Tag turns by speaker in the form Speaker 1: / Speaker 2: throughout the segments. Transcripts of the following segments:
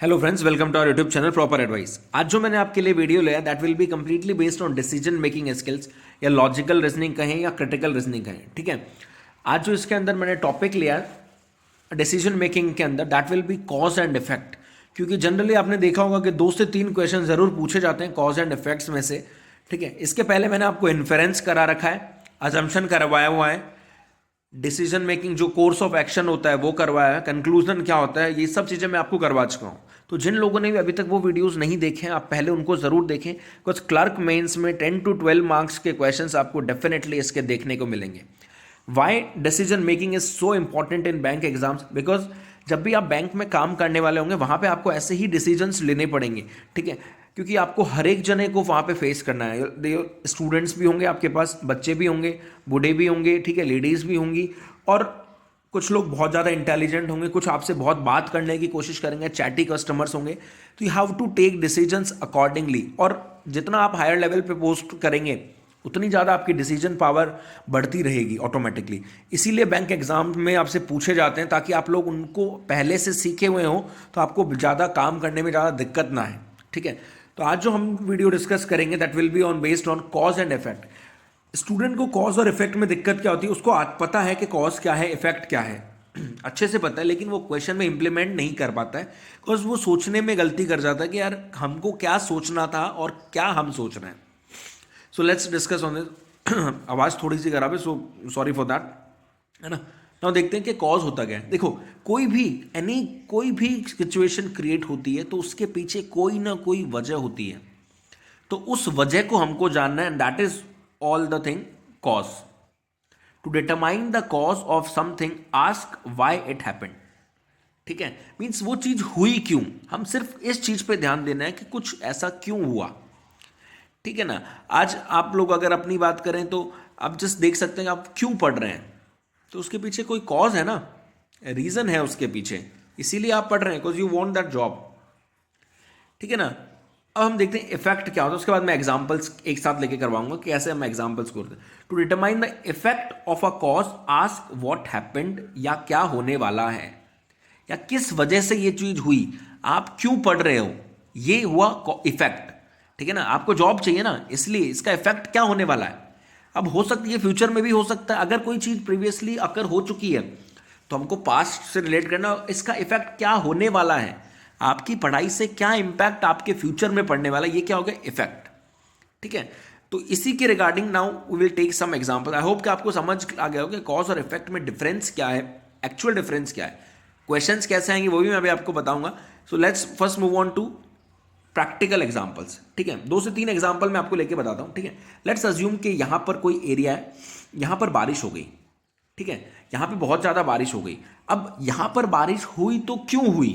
Speaker 1: Hello friends, welcome to our YouTube channel proper advice. आज जो मैंने आपके लिए वीडियो लिया that will be completely based on decision making skills, या लॉजिकल रीजनिंग कहें या क्रिटिकल रीजनिंग कहें। ठीक है, आज जो इसके अंदर मैंने टॉपिक लिया डिसीजन मेकिंग के अंदर, that will be cause and effect. क्योंकि जनरली आपने देखा होगा कि 2 से 3 क्वेश्चन जरूर पूछे जाते हैं कॉज एंड इफेक्ट्स में से। ठीक है, इसके पहले मैंने आपको इन्फेरेंस करा रखा है, अजम्पशन करवाया हुआ है, डिसीजन मेकिंग जो कोर्स ऑफ एक्शन होता है वो करवाया है, कंक्लूजन क्या होता है, ये सब चीज़ें मैं आपको करवा चुका हूँ। तो जिन लोगों ने भी अभी तक वो वीडियोस नहीं देखे हैं, आप पहले उनको ज़रूर देखें। कुछ क्लर्क मेंस में 10 to 12 मार्क्स के क्वेश्चंस आपको डेफिनेटली इसके देखने को मिलेंगे। Why decision making is so important in bank exams? Because जब भी आप बैंक में काम करने वाले होंगे वहाँ पे आपको ऐसे ही डिसीजंस लेने पड़ेंगे। ठीक है, क्योंकि आपको हर एक जने को वहाँ पे फेस करना है। स्टूडेंट्स भी होंगे आपके पास, बच्चे भी होंगे, बूढ़े भी होंगे, ठीक है, लेडीज़ भी होंगी, और कुछ लोग बहुत ज़्यादा इंटेलिजेंट होंगे, कुछ आपसे बहुत बात करने की कोशिश करेंगे, चैटी कस्टमर्स होंगे। तो you have to take decisions accordingly. और जितना आप हायर लेवल पे पोस्ट करेंगे उतनी ज़्यादा आपकी डिसीजन पावर बढ़ती रहेगी ऑटोमेटिकली। इसीलिए बैंक एग्जाम में आपसे पूछे जाते हैं, ताकि आप लोग उनको पहले से सीखे हुए हों, तो आपको ज़्यादा काम करने में ज़्यादा दिक्कत ना है। ठीक है, तो आज जो हम वीडियो डिस्कस करेंगे that will be on based on cause and effect. Student को कॉज और इफेक्ट में दिक्कत क्या होती है, उसको पता है कि कॉज क्या है, इफेक्ट क्या है, अच्छे से पता है, लेकिन वो क्वेश्चन में इंप्लीमेंट नहीं कर पाता है। बिकॉज वो सोचने में गलती कर जाता है कि यार हमको क्या सोचना था और क्या हम सोच रहे हैं। So let's discuss on this. आवाज़ थोड़ी सी खराब है, सो सॉरी फॉर दैट, है ना। now देखते हैं कि कॉज होता क्या है। देखो, कोई भी सिचुएशन क्रिएट होती है तो उसके पीछे कोई ना कोई वजह होती है। तो उस वजह को हमको जानना है, and that is all the thing cause. To determine the cause of something, ask why it happened. ठीक है, मीन्स वो चीज हुई क्यों। हम सिर्फ इस चीज पे ध्यान देना है कि कुछ ऐसा क्यों हुआ। ठीक है ना। आज आप लोग अगर अपनी बात करें तो आप जस्ट देख सकते हैं कि आप क्यों पढ़ रहे हैं, तो उसके पीछे कोई कॉज है ना, रीजन है उसके पीछे, इसीलिए आप पढ़ रहे हैं, because you want that job. ठीक है ना। अब हम देखते हैं इफेक्ट क्या होता है, उसके बाद मैं एग्जांपल्स एक साथ लेके करवाऊंगा कि कैसे हम एग्जांपल्स करते हैं। To determine the effect of a cause, ask what happened, या क्या होने वाला है, या किस वजह से ये चीज हुई, आप क्यों पढ़ रहे हो, ये हुआ इफेक्ट। ठीक है ना, आपको जॉब चाहिए ना, इसलिए इसका इफेक्ट क्या होने वाला है। अब हो सकती है फ्यूचर में भी हो सकता है, अगर कोई चीज प्रीवियसली अकर हो चुकी है तो हमको पास्ट से रिलेट करना, इसका इफेक्ट क्या होने वाला है, आपकी पढ़ाई से क्या इंपैक्ट आपके फ्यूचर में पड़ने वाला है, ये क्या हो गया इफेक्ट। ठीक है, तो इसी के regarding now we will take some example. I hope कि आपको समझ आ गया होगा कॉज और इफेक्ट में डिफरेंस क्या है, एक्चुअल डिफरेंस क्या है, क्वेश्चंस कैसे आएंगे वो भी मैं अभी आपको बताऊंगा। So let's first move on to practical examples. ठीक है, 2 से 3 एग्जांपल मैं आपको लेके बताता हूं। ठीक है, लेट्स अज्यूम कि यहां पर कोई एरिया है, यहां पर बारिश हो गई। ठीक है, यहां पे बहुत ज्यादा बारिश हो गई। अब यहां पर बारिश हुई तो क्यों हुई,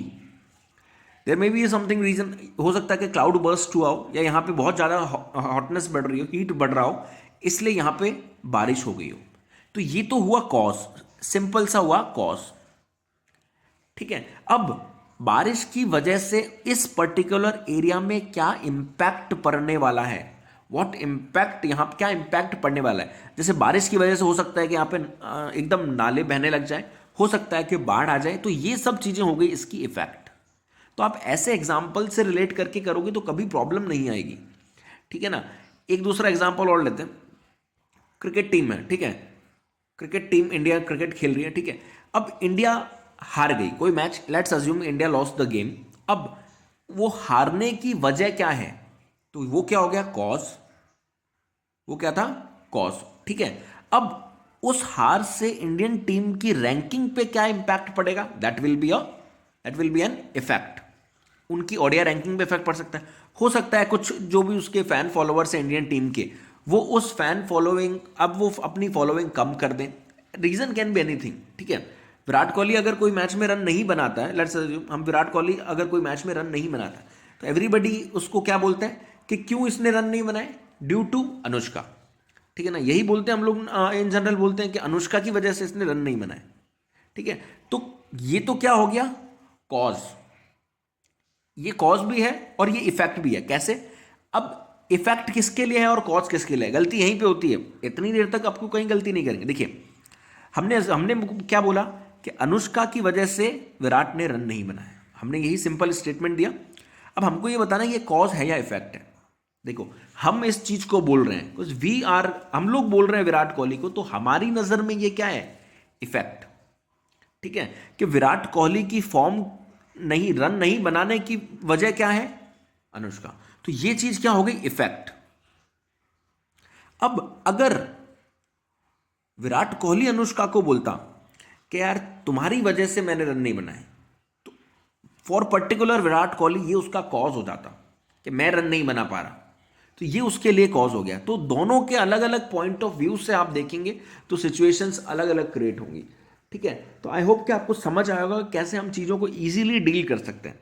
Speaker 1: there may be something reason. हो सकता है कि क्लाउड बर्स्ट हुआ हो, या यहाँ पे बहुत ज़्यादा हॉटनेस बढ़ रही हो, हीट बढ़ रहा हो, इसलिए यहाँ पे बारिश हो गई हो। तो ये तो हुआ कॉज, सिंपल सा हुआ कॉज। ठीक है, अब बारिश की वजह से इस पर्टिकुलर एरिया में क्या इंपैक्ट पड़ने वाला है, व्हाट इम्पैक्ट, यहाँ क्या इम्पैक्ट पड़ने वाला है। जैसे बारिश की वजह से हो सकता है कि यहाँ पे एकदम नाले बहने लग जाए, हो सकता है कि बाढ़ आ जाए, तो ये सब चीज़ें हो गई इसकी इफेक्ट। तो आप ऐसे एग्जाम्पल से रिलेट करके करोगे तो कभी प्रॉब्लम नहीं आएगी। ठीक है ना। एक दूसरा एग्जाम्पल और लेते हैं। क्रिकेट टीम है, ठीक है, क्रिकेट टीम इंडिया क्रिकेट खेल रही है। ठीक है, अब इंडिया हार गई कोई match, let's assume India lost the game. अब वो हारने की वजह क्या है, तो वो क्या हो गया कॉज, वो क्या था कॉज। ठीक है, अब उस हार से इंडियन टीम की रैंकिंग पे क्या इंपैक्ट पड़ेगा, that will B an effect. उनकी ओडिया रैंकिंग पे इफेक्ट पड़ सकता है। हो सकता है कुछ जो भी उसके फैन फॉलोअर्स हैं इंडियन टीम के, वो उस फैन फॉलोइंग, अब वो अपनी फॉलोइंग कम कर दें। Reason can be anything. ठीक है, विराट कोहली अगर कोई मैच में रन नहीं बनाता है, लेट्स अज्यूम हम विराट कोहली अगर कोई मैच में रन नहीं बनाता है, तो एवरीबडी उसको क्या बोलते हैं कि क्यों इसने रन नहीं बनाए, ड्यू टू अनुष्का। ठीक है ना, यही बोलते हैं हम लोग, इन जनरल बोलते हैं कि अनुष्का की वजह से इसने रन नहीं बनाए। ठीक है, तो ये तो क्या हो गया कॉज, ये कॉज भी है और ये इफेक्ट भी है। कैसे, अब इफेक्ट किसके लिए है और कॉज किसके लिए है, गलती यहीं पे होती है। इतनी देर तक आपको कहीं गलती नहीं करेंगे। देखिए, हमने हमने क्या बोला कि अनुष्का की वजह से विराट ने रन नहीं बनाया, हमने यही सिंपल स्टेटमेंट दिया। अब हमको ये बताना है ये कॉज है या इफेक्ट है। देखो हम इस चीज को बोल रहे हैं हम लोग बोल रहे हैं विराट कोहली को, तो हमारी नजर में ये क्या है, इफेक्ट। ठीक है, कि विराट कोहली की फॉर्म नहीं, रन नहीं बनाने की वजह क्या है, अनुष्का। तो ये चीज क्या हो गई, इफेक्ट। अब अगर विराट कोहली अनुष्का को बोलता कि यार तुम्हारी वजह से मैंने रन नहीं बनाए, तो फॉर पर्टिकुलर विराट कोहली ये उसका कॉज हो जाता कि मैं रन नहीं बना पा रहा, तो ये उसके लिए कॉज हो गया। तो दोनों के अलग अलग पॉइंट ऑफ व्यू से आप देखेंगे तो सिचुएशंस अलग अलग क्रिएट होंगी। ठीक है, तो आई होप कि आपको समझ आया होगा कैसे हम चीज़ों को ईजिली डील कर सकते हैं।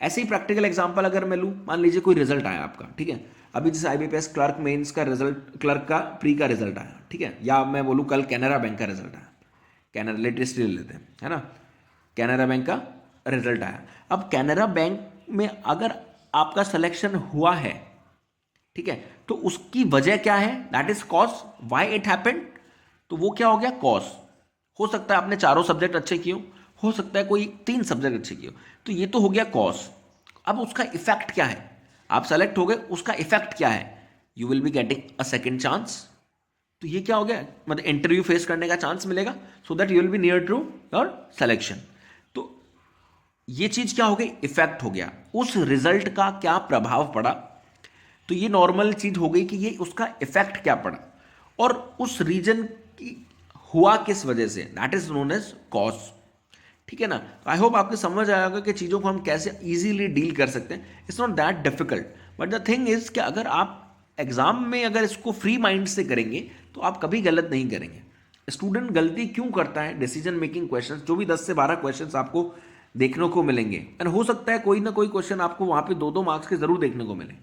Speaker 1: ऐसे ही प्रैक्टिकल एग्जांपल अगर मैं लूँ, मान लीजिए कोई रिजल्ट आया आपका, ठीक है, अभी जैसे IBPS क्लर्क मेंस का रिजल्ट, क्लर्क का प्री का रिजल्ट आया, ठीक है, या मैं बोलूँ कल कैनरा बैंक का रिजल्ट आया, कैनरा लेटेस्ट ले लेते हैं, है ना, कैनरा बैंक का रिजल्ट आया। अब कैनरा बैंक में अगर आपका सिलेक्शन हुआ है, ठीक है, तो उसकी वजह क्या है, that is cause, why it happened, तो वो क्या हो गया, कॉज। हो सकता है आपने चारों सब्जेक्ट अच्छे किए हो सकता है कोई 3 सब्जेक्ट अच्छे किए हो, तो ये तो हो गया कॉज। अब उसका इफेक्ट क्या है, आप सेलेक्ट हो गए, उसका इफेक्ट क्या है, you will be getting a second chance. तो ये क्या हो गया, मतलब इंटरव्यू फेस करने का चांस मिलेगा, so that you will be near to your selection. तो ये चीज क्या हो गई, इफेक्ट हो गया। उस रिजल्ट का क्या प्रभाव पड़ा, तो ये नॉर्मल चीज हो गई कि ये उसका इफेक्ट क्या पड़ा, और उस रीजन की हुआ किस वजह से, that is known as cause. ठीक है ना, आई होप आपको समझ आएगा कि चीज़ों को हम कैसे इजीली डील कर सकते हैं। It's not that difficult, but the thing is कि अगर आप एग्जाम में अगर इसको फ्री माइंड से करेंगे तो आप कभी गलत नहीं करेंगे। स्टूडेंट गलती क्यों करता है, डिसीजन मेकिंग क्वेश्चन, जो भी 10 से 12 क्वेश्चन आपको देखने को मिलेंगे, एंड हो सकता है कोई ना कोई क्वेश्चन आपको वहां पे 2-2 मार्क्स के जरूर देखने को मिले।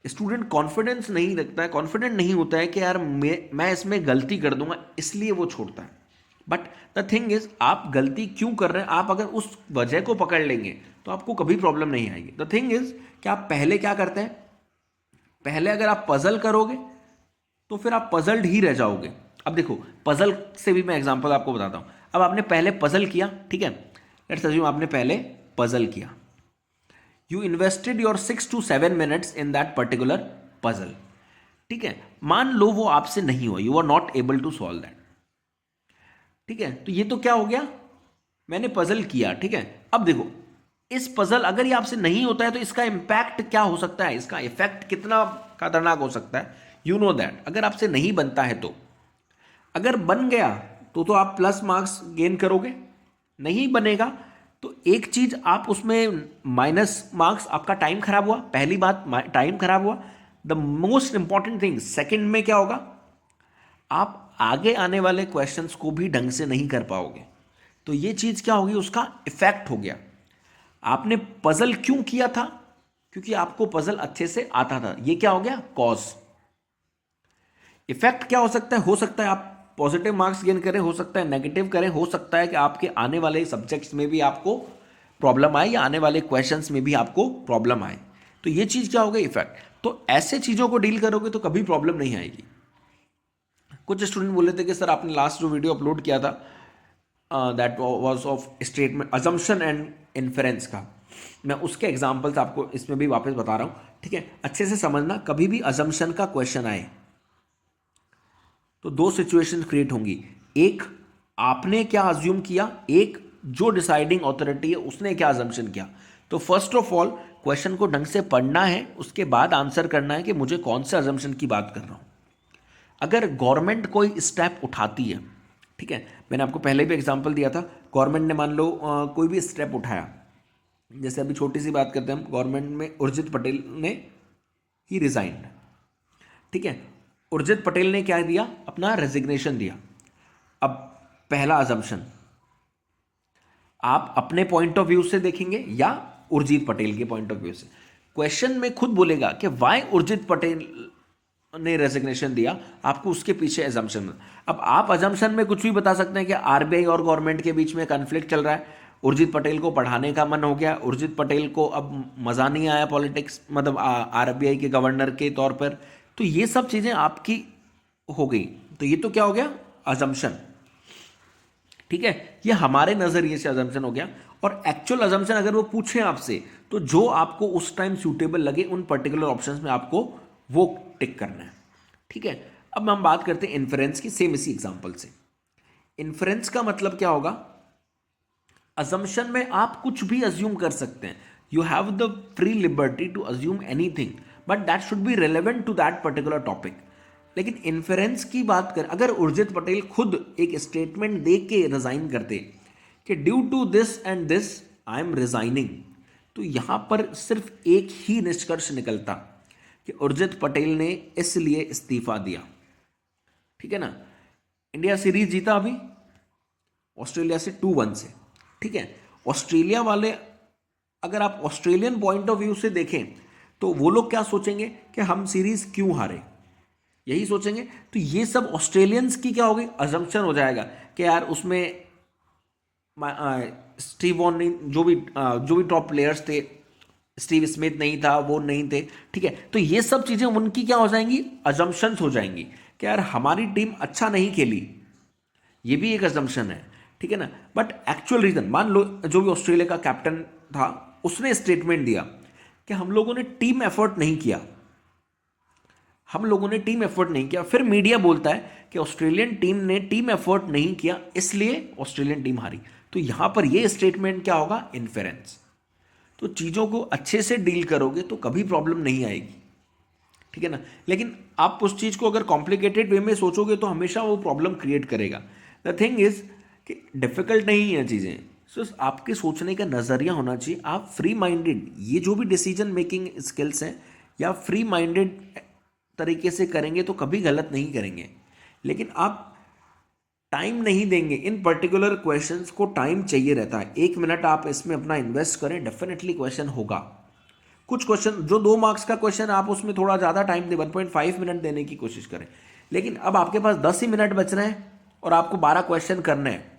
Speaker 1: स्टूडेंट कॉन्फिडेंस नहीं रखता है, कॉन्फिडेंट नहीं होता है कि यार मैं इसमें गलती कर दूंगा, इसलिए वो छोड़ता है। बट द थिंग इज, आप गलती क्यों कर रहे हैं, आप अगर उस वजह को पकड़ लेंगे तो आपको कभी प्रॉब्लम नहीं आएगी। द थिंग इज कि आप पहले क्या करते हैं, पहले अगर आप पजल करोगे तो फिर आप पजल्ड ही रह जाओगे। अब देखो, पजल से भी मैं एग्जांपल आपको बताता हूं। अब आपने पहले पजल किया, ठीक है, लेट्स अज्यूम आपने पहले पजल किया, you invested your 6 to 7 minutes in that particular puzzle. ठीक है, मान लो वो आपसे नहीं हुआ, you are not able to solve that. ठीक है, तो ये तो क्या हो गया, मैंने पजल किया, ठीक है। अब देखो, इस पजल अगर ये आपसे नहीं होता है तो इसका इंपैक्ट क्या हो सकता है, इसका इफेक्ट कितना खतरनाक हो सकता है, यू नो दैट। अगर आपसे नहीं बनता है तो, अगर बन गया तो आप प्लस मार्क्स गेन करोगे, नहीं बनेगा तो एक चीज आप उसमें माइनस मार्क्स, आपका टाइम खराब हुआ, पहली बात टाइम खराब हुआ। The most important thing, second में क्या होगा, आप आगे आने वाले क्वेश्चंस को भी ढंग से नहीं कर पाओगे। तो ये चीज क्या होगी, उसका इफेक्ट हो गया। आपने पजल क्यों किया था, क्योंकि आपको पजल अच्छे से आता था, ये क्या हो गया, कॉज। इफेक्ट क्या हो सकता है आप पॉजिटिव मार्क्स गेन करें, हो सकता है नेगेटिव करें, हो सकता है कि आपके आने वाले सब्जेक्ट्स में भी आपको प्रॉब्लम आए, या आने वाले क्वेश्चंस में भी आपको प्रॉब्लम आए। तो ये चीज क्या हो गई, इफेक्ट। तो ऐसे चीजों को डील करोगे तो कभी प्रॉब्लम नहीं आएगी। कुछ स्टूडेंट बोले थे कि सर आपने लास्ट जो वीडियो अपलोड किया था that was of statement assumption and inference का, मैं उसके एग्जांपल्स आपको इसमें भी वापस बता रहा हूं। ठीक है, अच्छे से समझना, कभी भी अजम्पशन का क्वेश्चन आए तो 2 सिचुएशन क्रिएट होंगी। एक, आपने क्या अज्यूम किया, एक जो डिसाइडिंग अथॉरिटी है उसने क्या अजम्पशन किया। तो फर्स्ट ऑफ ऑल क्वेश्चन को ढंग से पढ़ना है, उसके बाद आंसर करना है कि मुझे कौन से अजम्पशन की बात कर रहा हूं। अगर गवर्नमेंट कोई स्टेप उठाती है, ठीक है, मैंने आपको पहले भी एग्जांपल दिया था, गवर्नमेंट ने मान लो कोई भी स्टेप उठाया, जैसे अभी छोटी सी बात करते हैं हम, गवर्नमेंट में उर्जित पटेल ने ही रिजाइंड, ठीक है, उर्जित पटेल ने क्या दिया, अपना रेजिग्नेशन दिया। अब पहला अजम्पशन आप अपने पॉइंट ऑफ व्यू से देखेंगे या उर्जित पटेल के पॉइंट ऑफ व्यू से। क्वेश्चन में खुद बोलेगा कि वाई उर्जित पटेल ने रेजिग्नेशन दिया, आपको उसके पीछे अजम्पशन। अब आप अजम्पशन में कुछ भी बता सकते हैं कि आरबीआई और गवर्नमेंट के बीच में कन्फ्लिक्ट चल रहा है, उर्जित पटेल को पढ़ाने का मन हो गया, उर्जित पटेल को अब मज़ा नहीं आया पॉलिटिक्स, मतलब आरबीआई के गवर्नर के तौर पर। तो ये सब चीज़ें आपकी हो गई, तो ये तो क्या हो गया, अजम्पशन। ठीक है, ये हमारे नज़रिए से अजम्पशन हो गया। और एक्चुअल अजम्पशन अगर वो पूछें आपसे तो जो आपको उस टाइम सूटेबल लगे उन पर्टिकुलर ऑप्शंस में आपको वो टिक करना है। ठीक है, अब हम बात करते हैं इन्फरेंस की, सेम इसी एग्जांपल से। इन्फरेंस का मतलब क्या होगा? अजम्पशन में आप कुछ भी अज्यूम कर सकते हैं, you have the free liberty to assume anything, but that should be relevant to that particular topic. लेकिन इन्फरेंस की बात कर, अगर उर्जित पटेल खुद एक स्टेटमेंट दे के रिजाइन करते कि due to this and this I am resigning, तो यहां पर सिर्फ एक ही निष्कर्ष निकलता कि उर्जित पटेल ने इसलिए इस्तीफा दिया। ठीक है ना? इंडिया सीरीज जीता अभी ऑस्ट्रेलिया से 2-1 से। ठीक है, ऑस्ट्रेलिया वाले, अगर आप ऑस्ट्रेलियन पॉइंट ऑफ व्यू से देखें तो वो लोग क्या सोचेंगे कि हम सीरीज क्यों हारे, यही सोचेंगे। तो ये सब ऑस्ट्रेलियंस की क्या होगी, अजम्पशन हो जाएगा कि यार उसमें स्टीव वॉन नहीं, जो भी टॉप प्लेयर्स थे, स्टीव स्मिथ नहीं था, वो नहीं थे। ठीक है, तो ये सब चीजें उनकी क्या हो जाएंगी, अजम्पशंस हो जाएंगी कि यार हमारी टीम अच्छा नहीं खेली, ये भी एक अजम्पशन है। ठीक है ना? बट एक्चुअल रीजन, मान लो जो भी ऑस्ट्रेलिया का कैप्टन था उसने स्टेटमेंट दिया कि हम लोगों ने टीम एफर्ट नहीं किया, हम लोगों ने टीम एफर्ट नहीं किया। फिर मीडिया बोलता है कि ऑस्ट्रेलियन टीम ने टीम एफर्ट नहीं किया इसलिए ऑस्ट्रेलियन टीम हारी। तो यहां पर यह स्टेटमेंट क्या होगा, इन्फेरेंस। तो चीजों को अच्छे से डील करोगे तो कभी प्रॉब्लम नहीं आएगी। ठीक है ना? लेकिन आप उस चीज को अगर कॉम्प्लिकेटेड वे में सोचोगे तो हमेशा वो प्रॉब्लम क्रिएट करेगा। द थिंग इज कि डिफिकल्ट नहीं है चीजें, सो आपके सोचने का नजरिया होना चाहिए। आप फ्री माइंडेड, ये जो भी डिसीजन मेकिंग स्किल्स हैं, या फ्री माइंडेड तरीके से करेंगे तो कभी गलत नहीं करेंगे। लेकिन आप टाइम नहीं देंगे, इन पर्टिकुलर क्वेश्चंस को टाइम चाहिए रहता है। 1 मिनट आप इसमें अपना इन्वेस्ट करें, डेफिनेटली क्वेश्चन होगा। कुछ क्वेश्चन जो 2 मार्क्स का क्वेश्चन, आप उसमें थोड़ा ज़्यादा टाइम दें, 1.5 मिनट देने की कोशिश करें। लेकिन अब आपके पास 10 ही मिनट बच रहे हैं और आपको 12 क्वेश्चन करने हैं,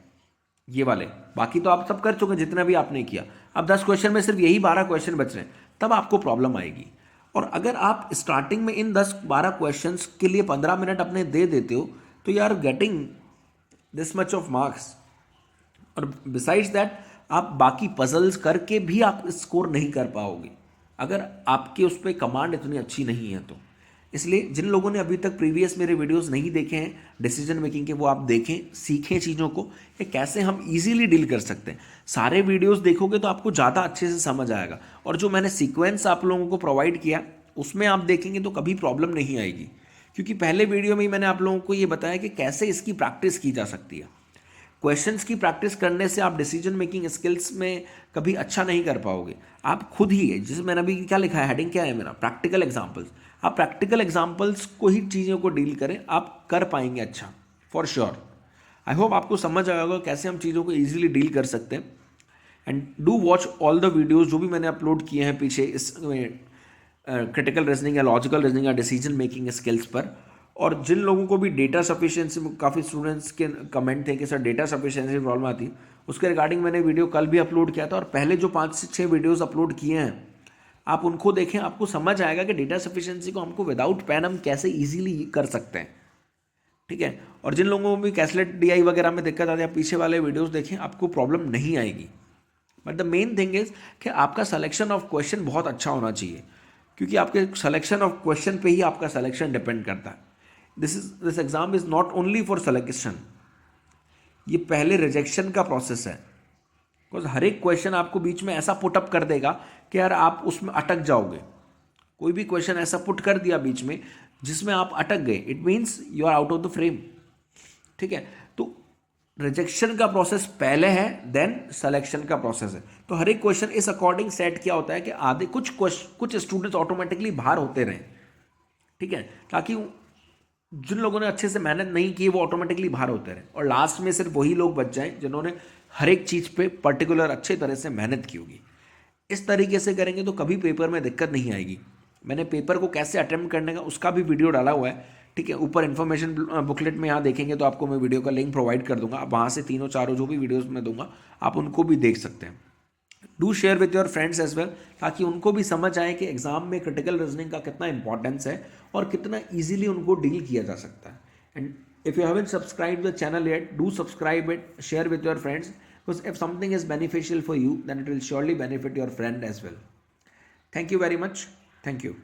Speaker 1: ये वाले, बाकी तो आप सब कर चुके हैं जितना भी आपने किया। अब 10 क्वेश्चन में सिर्फ यही 12 क्वेश्चन बच रहे हैं, तब आपको प्रॉब्लम आएगी। और अगर आप स्टार्टिंग में इन 10-12 क्वेश्चंस के लिए 15 मिनट अपने दे देते हो तो you are getting this much of marks. और बिसाइड्स दैट आप बाकी पजल्स करके भी आप स्कोर नहीं कर पाओगे अगर आपके उस पर कमांड इतनी अच्छी नहीं है तो। इसलिए जिन लोगों ने अभी तक प्रीवियस मेरे वीडियोस नहीं देखे हैं डिसीजन मेकिंग के, वो आप देखें, सीखें चीज़ों को कि कैसे हम इजीली डील कर सकते हैं। सारे वीडियोस देखोगे तो आपको ज़्यादा अच्छे से समझ आएगा। और जो मैंने सीक्वेंस आप लोगों को प्रोवाइड किया उसमें आप देखेंगे तो कभी प्रॉब्लम नहीं आएगी, क्योंकि पहले वीडियो में ही मैंने आप लोगों को ये बताया कि कैसे इसकी प्रैक्टिस की जा सकती है। क्वेश्चंस की प्रैक्टिस करने से आप डिसीजन मेकिंग स्किल्स में कभी अच्छा नहीं कर पाओगे। आप खुद ही, जैसे मैंने अभी क्या लिखा है, हेडिंग क्या है मेरा, प्रैक्टिकल एग्जांपल्स। आप प्रैक्टिकल एग्जांपल्स को ही चीज़ों को डील करें, आप कर पाएंगे अच्छा, फॉर श्योर। आई होप आपको समझ आया होगा कैसे हम चीज़ों को ईजिली डील कर सकते हैं। And do watch all the videos जो भी मैंने अपलोड किए हैं पीछे इस क्रिटिकल रीजनिंग या लॉजिकल रीजनिंग या डिसीजन मेकिंग स्किल्स पर। और जिन लोगों को भी डेटा सफिशिएंसी, काफ़ी स्टूडेंट्स के कमेंट थे कि सर डेटा सफिशिएंसी प्रॉब्लम आती, उसके रिगार्डिंग मैंने वीडियो कल भी अपलोड किया था। और पहले जो 5 से 6 वीडियोस अपलोड किए हैं आप उनको देखें, आपको समझ आएगा कि डेटा सफिशिएंसी को हमको विदाउट पेन हम कैसे ईजिली कर सकते हैं। ठीक है, और जिन लोगों को भी कैसलेट डीआई वगैरह में दिक्कत आती है, आप पीछे वाले वीडियोज़ देखें, आपको प्रॉब्लम नहीं आएगी। But the main thing is कि आपका सिलेक्शन ऑफ क्वेश्चन बहुत अच्छा होना चाहिए, क्योंकि आपके सिलेक्शन ऑफ क्वेश्चन पे ही आपका सिलेक्शन डिपेंड करता है। This exam is not only for selection, ये पहले रिजेक्शन का प्रोसेस है। बिकॉज हर एक क्वेश्चन आपको बीच में ऐसा पुटअप कर देगा कि यार आप उसमें अटक जाओगे। कोई भी क्वेश्चन ऐसा पुट कर दिया बीच में जिसमें आप अटक गए, it means you are out of the frame. ठीक है, तो रिजेक्शन का प्रोसेस पहले है, देन सिलेक्शन का प्रोसेस है। तो हर एक क्वेश्चन इस अकॉर्डिंग सेट किया होता है कि आधे कुछ स्टूडेंट्स ऑटोमेटिकली बाहर होते रहें। ठीक है, ताकि जिन लोगों ने अच्छे से मेहनत नहीं की वो ऑटोमेटिकली बाहर होते रहे, और लास्ट में सिर्फ वही लोग बच जाएं जिन्होंने हर एक चीज़ पे पर्टिकुलर अच्छे तरह से मेहनत की होगी। इस तरीके से करेंगे तो कभी पेपर में दिक्कत नहीं आएगी। मैंने पेपर को कैसे अटेम्प्ट करने का उसका भी वीडियो डाला हुआ है। ठीक है, ऊपर इन्फॉर्मेशन बुकलेट में यहाँ देखेंगे तो आपको मैं वीडियो का लिंक प्रोवाइड कर दूंगा। आप वहाँ से 3-4 जो भी वीडियोज़ मैं दूंगा आप उनको भी देख सकते हैं। Do share with your friends as well, ताकि उनको भी समझ आए कि एग्जाम में क्रिटिकल रीजनिंग का कितना इंपॉर्टेंस है और कितना इजीली उनको डील किया जा सकता है। And if you haven't subscribe the channel yet, do subscribe it, share with your friends. Because if something is beneficial for you, then it will surely benefit your friend as well. Thank you very much. Thank you.